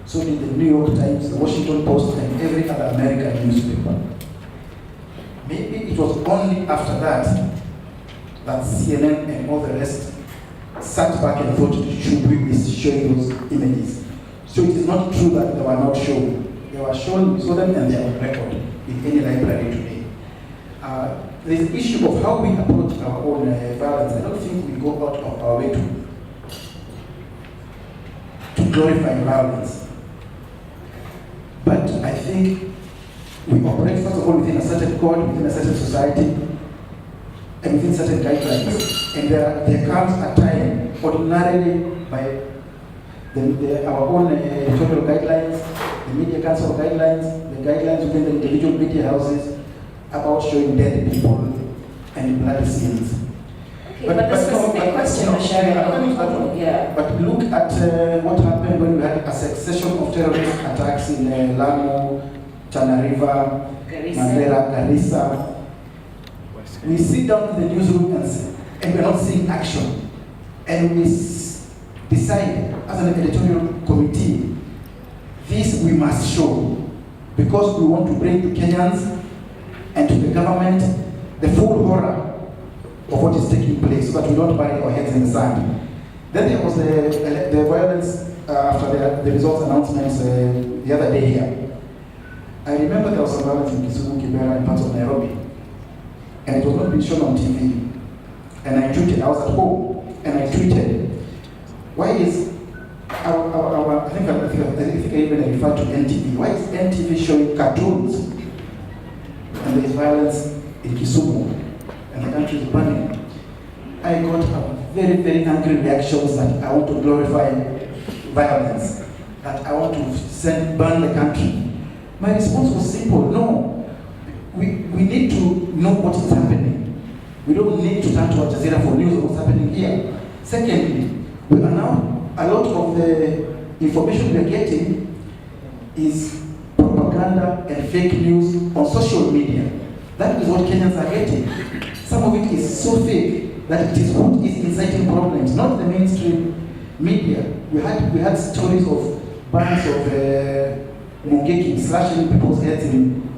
So did the New York Times, the Washington Post, and every other American newspaper. Maybe it was only after that CNN and all the rest sat back and thought, should we be showing those images? So it is not true that they were not shown. They were shown, we saw them, and they are on record in any library today. There's an issue of how we approach our own violence. I don't think we go out of our way to glorify violence. But I think we operate, first of all, within a certain code, within a certain society, and within certain guidelines. And there comes a time, ordinarily, by our own editorial guidelines, the media council guidelines, the guidelines within the individual media houses, about showing dead people and bloody scenes. Okay, but the specific question was sharing about, yeah. But look at what happened when we had a succession of terrorist attacks in Lamu, Tana River, Mandela, Garissa. We sit down in the newsroom and we're not seeing action. And we decide as an editorial committee, this we must show, because we want to bring the Kenyans and to the government the full horror of what is taking place, so that we don't bury our heads in the sand. Then there was the violence after the results announcements the other day here. I remember there was some violence in Kisumu, Kibera, and parts of Nairobi, and it was not being shown on TV. And I tweeted, I was at home, and I tweeted, why is I think I even referred to NTV. Why is NTV showing cartoons? And there is violence in Kisumu, and the country is burning. I got a very, very angry reactions that I want to glorify violence, that I want to burn the country. My response was simple: no, we need to know what is happening. We don't need to turn to Al Jazeera for news of what's happening here. Secondly, we are now, a lot of the information we are getting is propaganda and fake news on social media. That is what Kenyans are getting. Some of it is so fake that it is what is inciting problems, not the mainstream media. We had stories of bands of Mungeki slashing people's heads in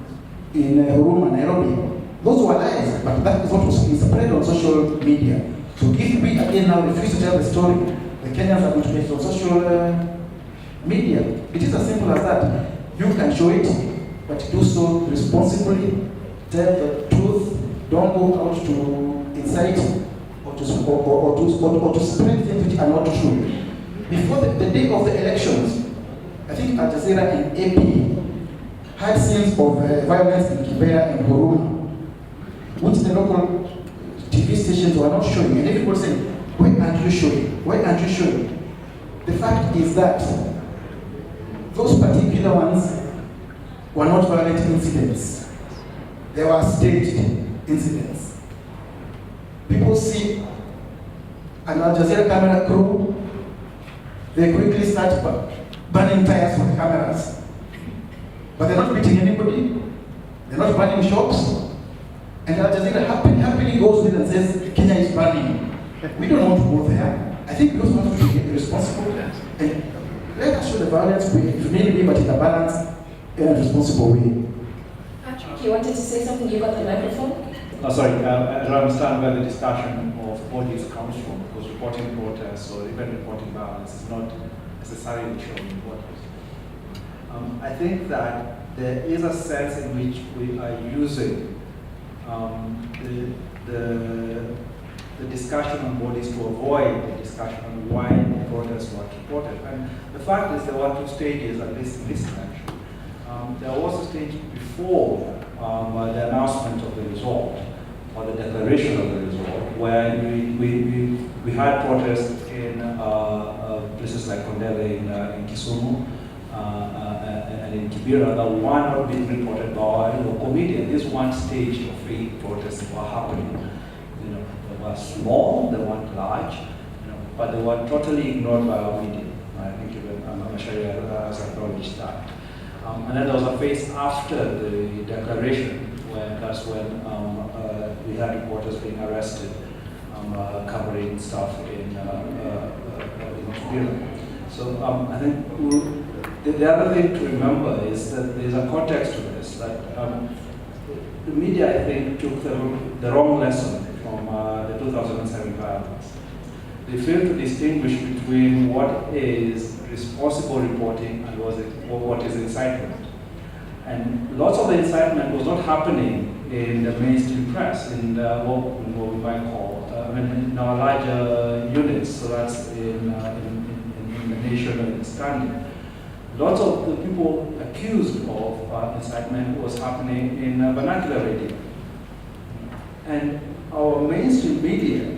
Huruma, Nairobi. Those were lies, but that is what was spread on social media. So if we again now refuse to tell the story, the Kenyans are going to make it on social media. It is as simple as that. You can show it, but do so responsibly. Tell the truth. Don't go out to incite or to spread things which are not true. Before the day of the elections, I think Al Jazeera and AP had scenes of violence in Kibera and Huruma, which the local TV stations were not showing. And everybody saying, why aren't you showing? Why aren't you showing? The fact is that those particular ones were not violent incidents. They were staged incidents. People see an Al Jazeera camera crew, they quickly start burning tires for the cameras. But they're not beating anybody, they're not burning shops. And Al Jazeera happily goes in and says, Kenya is burning. We don't want to go there. I think we also have to be responsible. And let us show the violence if need be, but in a balanced and responsible way. Patrick, you wanted to say something? You got the microphone? Sorry, I don't understand where the discussion of bodies comes from, because reporting protests or even reporting violence is not necessarily showing bodies. I think that there is a sense in which we are using the discussion on bodies to avoid the discussion on why the protests were reported. And the fact is there were two stages, at least in this election. There was a stage before the announcement of the result, or the declaration of the result, where we had protests in places like Kondele in Kisumu, and in Kibera that were not being reported by our local media. This one stage of 8 protests were happening. They were small, they weren't large, but they were totally ignored by our media. I think even Sharia has acknowledged that. And then there was a phase after the declaration, where that's when we had reporters being arrested, covering stuff in Kibera. So I think the other thing to remember is that there's a context to this, that the media, I think, took the wrong lesson from the 2007 violence. They failed to distinguish between what is responsible reporting and what is incitement. And lots of the incitement was not happening in the mainstream press, in what we might call, in our larger units, so that's in the nation and standing. Lots of the people accused of incitement was happening in vernacular radio. And our mainstream media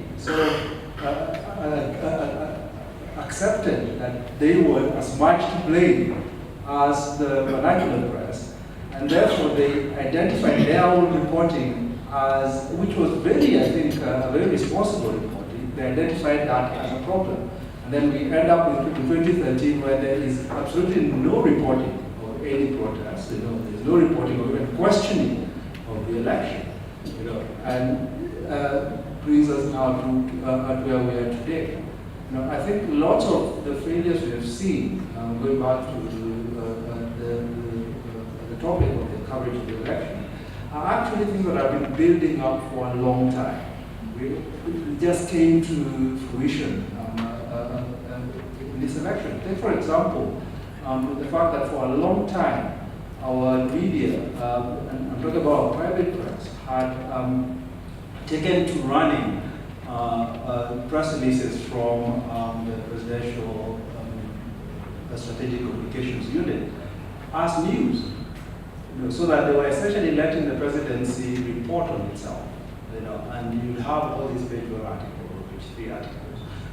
accepted that they were as much to blame as the vernacular press, and therefore they identified their own reporting as, which was very, I think, a very responsible reporting. They identified that as a problem. And then we end up with 2013 where there is absolutely no reporting of any protests, there's no reporting or even questioning of the election, and brings us now to where we are today. I think lots of the failures we have seen, going back to the topic of the coverage of the election, are actually things that have been building up for a long time. We just came to fruition in this election. Take, for example, the fact that for a long time, our media, and I'm talking about our private press, had taken to running press releases from the Presidential Strategic Communications Unit as news, so that they were essentially letting the presidency report on itself, and you'd have all these paper articles, page 3 articles,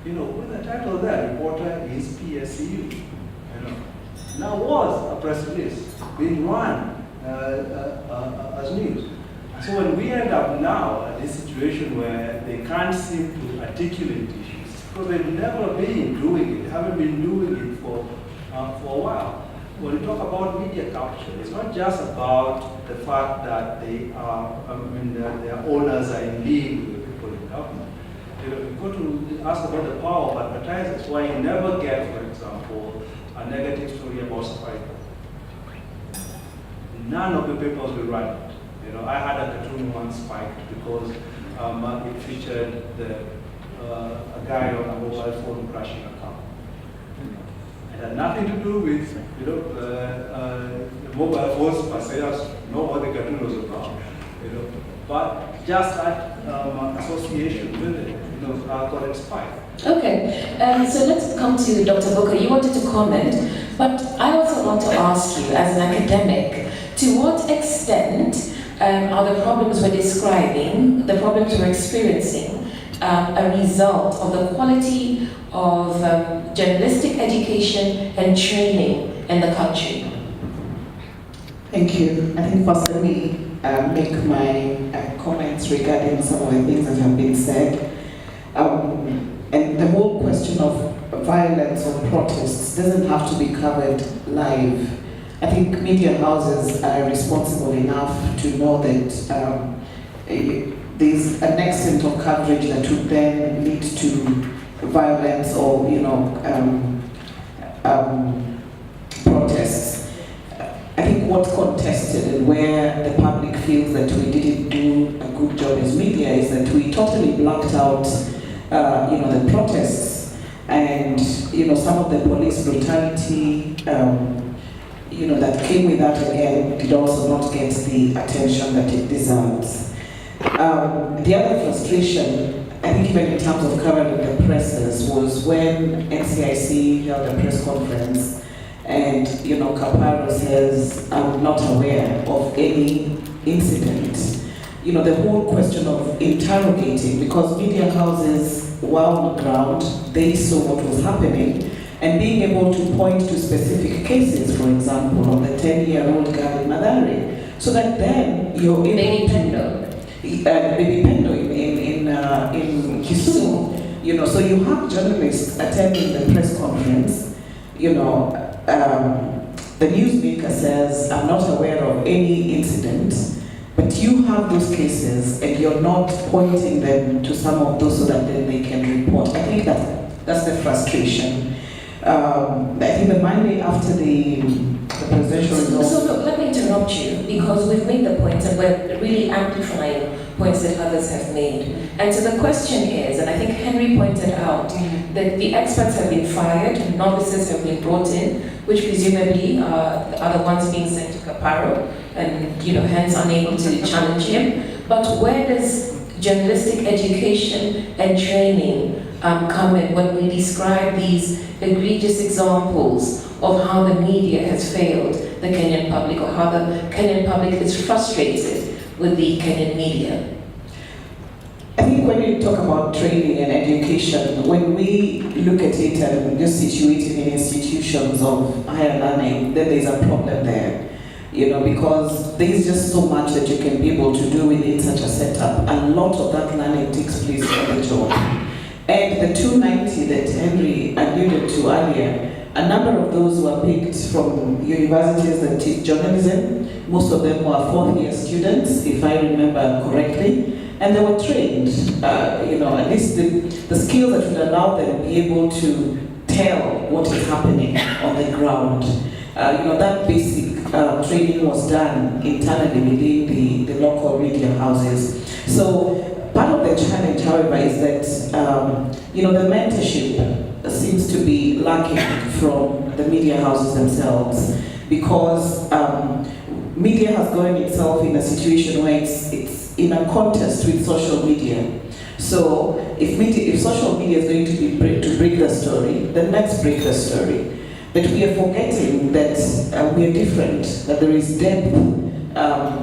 with the title there, reporter is PSCU, Now was a press release being run as news. So when we end up now at this situation where they can't seem to articulate issues, because they've never been doing it, they haven't been doing it for a while. When we talk about media capture, it's not just about the fact that they are, their owners are in league with the people in government. You've got to ask about the power of advertisers, why you never get, for example, a negative story about Safaricom. None of the papers will write it. I had a cartoon once spiked because it featured a guy on a mobile phone crashing a car. It had nothing to do with the mobile phones per se, as know what the cartoon was about. But just that association with it, got inspired. Okay, so let's come to Dr. Booker. You wanted to comment, but I also want to ask you, as an academic, to what extent are the problems we're describing, the problems we're experiencing, a result of the quality of journalistic education and training in the country? Thank you. I think first let me make my comments regarding some of the things that have been said. And the whole question of violence or protests doesn't have to be covered live. I think media houses are responsible enough to know that there's an extent of coverage that would then lead to violence or protests. I think what's contested and where the public feels that we didn't do a good job as media is that we totally blacked out the protests and some of the police brutality that came with that again did also not get the attention that it deserves. The other frustration, I think even in terms of covering the presses, was when NCIC held a press conference and Kaparo says, I'm not aware of any incident. The whole question of interrogating, because media houses were on the ground, they saw what was happening, and being able to point to specific cases, for example, of the 10-year-old girl in Mathare, so that then you're able to... Baby Pendo in Kisumu, so you have journalists attending the press conference, the newsmaker says, I'm not aware of any incident, but you have those cases and you're not pointing them to some of those so that then they can report. I think that's the frustration. I think the Monday after the presidential results... So look, let me interrupt you, because we've made the points and we're really amplifying points that others have made. And so the question is, and I think Henry pointed out, that the experts have been fired, novices have been brought in, which presumably are the ones being sent to Kaparo, and hence unable to challenge him. But where does journalistic education and training come in when we describe these egregious examples of how the media has failed the Kenyan public, or how the Kenyan public is frustrated with the Kenyan media? I think when you talk about training and education, when we look at it and just situated in institutions of higher learning, then there's a problem there. Because there's just so much that you can be able to do within such a setup. A lot of that learning takes place on the job. And the 290 that Henry alluded to earlier, a number of those were picked from universities that teach journalism. Most of them were fourth-year students, if I remember correctly, and they were trained. At least the skills that would allow them to be able to tell what is happening on the ground. That basic training was done internally within the local media houses. So part of the challenge, however, is that the mentorship seems to be lacking from the media houses themselves, because media has gotten itself in a situation where it's in a contest with social media. So if social media is going to break the story, then let's break the story. But we are forgetting that we are different, that there is depth,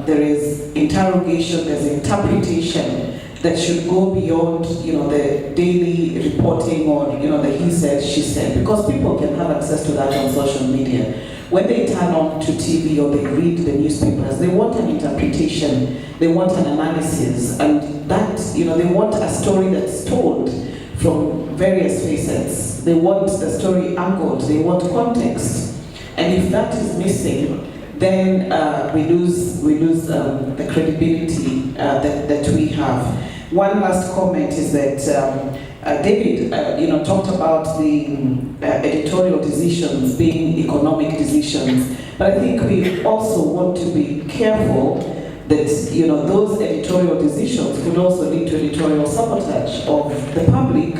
there is interrogation, there's interpretation that should go beyond, the daily reporting or, the he said, she said, because people can have access to that on social media. When they turn on to TV or they read the newspapers, they want an interpretation, they want an analysis, and that, they want a story that's told from various facets. They want the story angled, they want context. And if that is missing, then we lose the credibility that we have. One last comment is that David, talked about the editorial decisions being economic decisions, but I think we also want to be careful that, you know, those editorial decisions could also lead to editorial sabotage of the public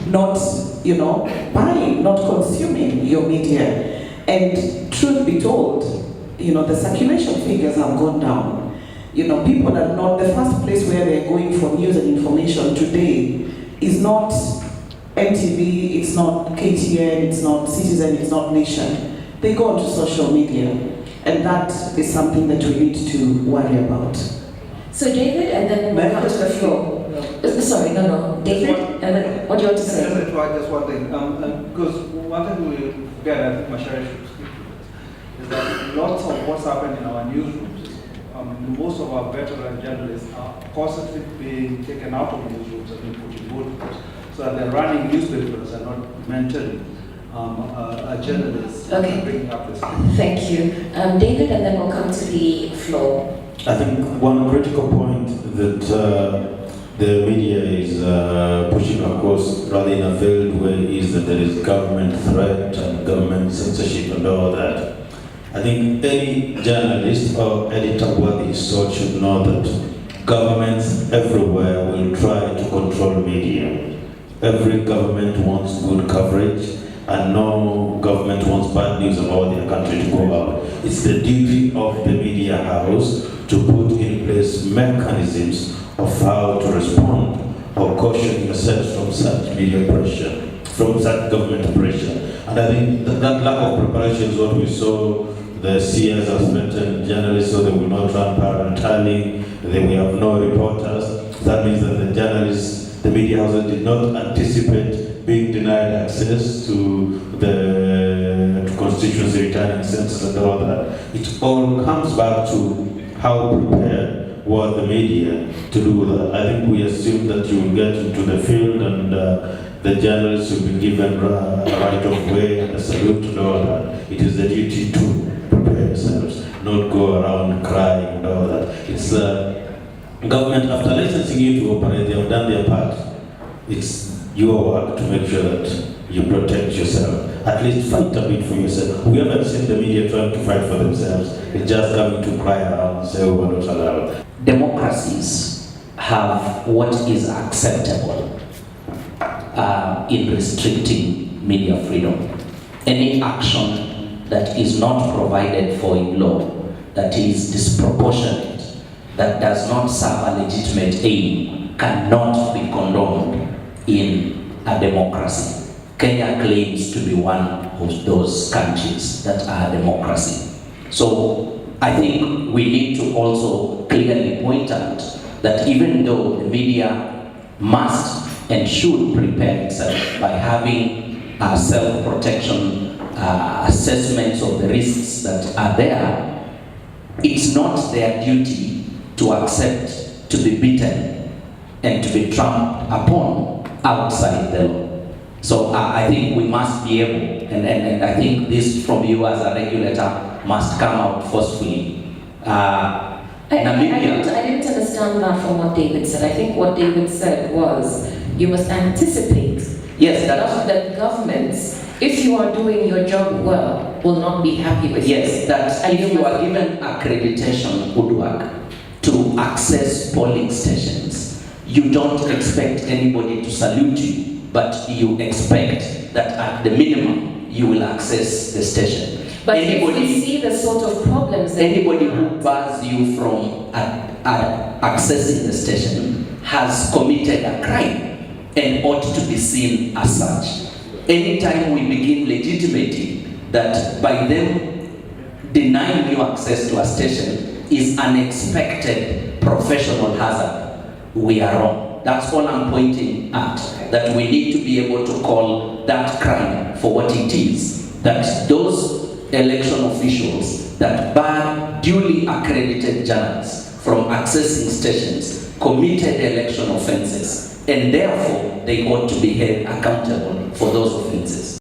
not, you know, buying, not consuming your media. And truth be told, you know, the circulation figures have gone down. You know, people are not, the first place where they're going for news and information today is not MTV, it's not KTN, it's not Citizen, it's not Nation. They go onto social media, and that is something that we need to worry about. So David, and then we'll come to the floor. Sorry, no. David, and then what do you want to say? Just one thing, because one thing we forget, I think Mashari should speak to this, is that lots of what's happened in our newsrooms, most of our veteran journalists are constantly being taken out of newsrooms and being put in boardrooms, so that they're running newspapers and not mentoring journalists. Okay. Bringing up this. Thank you. David, and then we'll come to the floor. I think one critical point that the media is pushing across rather in a veiled way is that there is government threat and government censorship and all that. I think any journalist or editor worth his salt should know that governments everywhere will try to control media. Every government wants good coverage, and no government wants bad news about their country to go out. It's the duty of the media house to put in place mechanisms of how to respond or caution yourselves from such media pressure, from such government pressure. And I think that lack of preparation is what we saw. The CS have threatened journalists so they will not run parliamentary, they will have no reporters. That means that the journalists, the media houses did not anticipate being denied access to the constituency returning centers and all that. It all comes back to how prepared were the media to do that. I think we assume that you will get into the field and the journalists will be given a right of way and a salute and all that. It is the duty to prepare yourselves, not go around crying and all that. It's government, after licensing you to operate, they have done their part. It's your work to make sure that you protect yourself. At least fight a bit for yourself. We haven't seen the media trying to fight for themselves. It's just coming to cry around and say, oh, we're not allowed. Democracies have what is acceptable in restricting media freedom. Any action that is not provided for in law, that is disproportionate, that does not serve a legitimate aim, cannot be condoned in a democracy. Kenya claims to be one of those countries that are democracy. So I think we need to also clearly point out that even though the media must and should prepare itself by having self-protection assessments of the risks that are there, it's not their duty to accept to be beaten and to be trampled upon outside the law. So I think we must be able, and I think this from you as a regulator must come out forcefully. I didn't understand that from what David said. I think what David said was you must anticipate that governments, if you are doing your job well, will not be happy with you. Yes, that if you are given accreditation, Udwak, to access polling stations, you don't expect anybody to salute you, but you expect that at the minimum you will access the station. But if we see the sort of problems that anybody who bars you from accessing the station has committed a crime and ought to be seen as such. Anytime we begin legitimating that by them denying you access to a station is unexpected professional hazard, we are wrong. That's all I'm pointing at, that we need to be able to call that crime for what it is, that those election officials that bar duly accredited journalists from accessing stations committed election offenses, and therefore they ought to be held accountable for those offenses.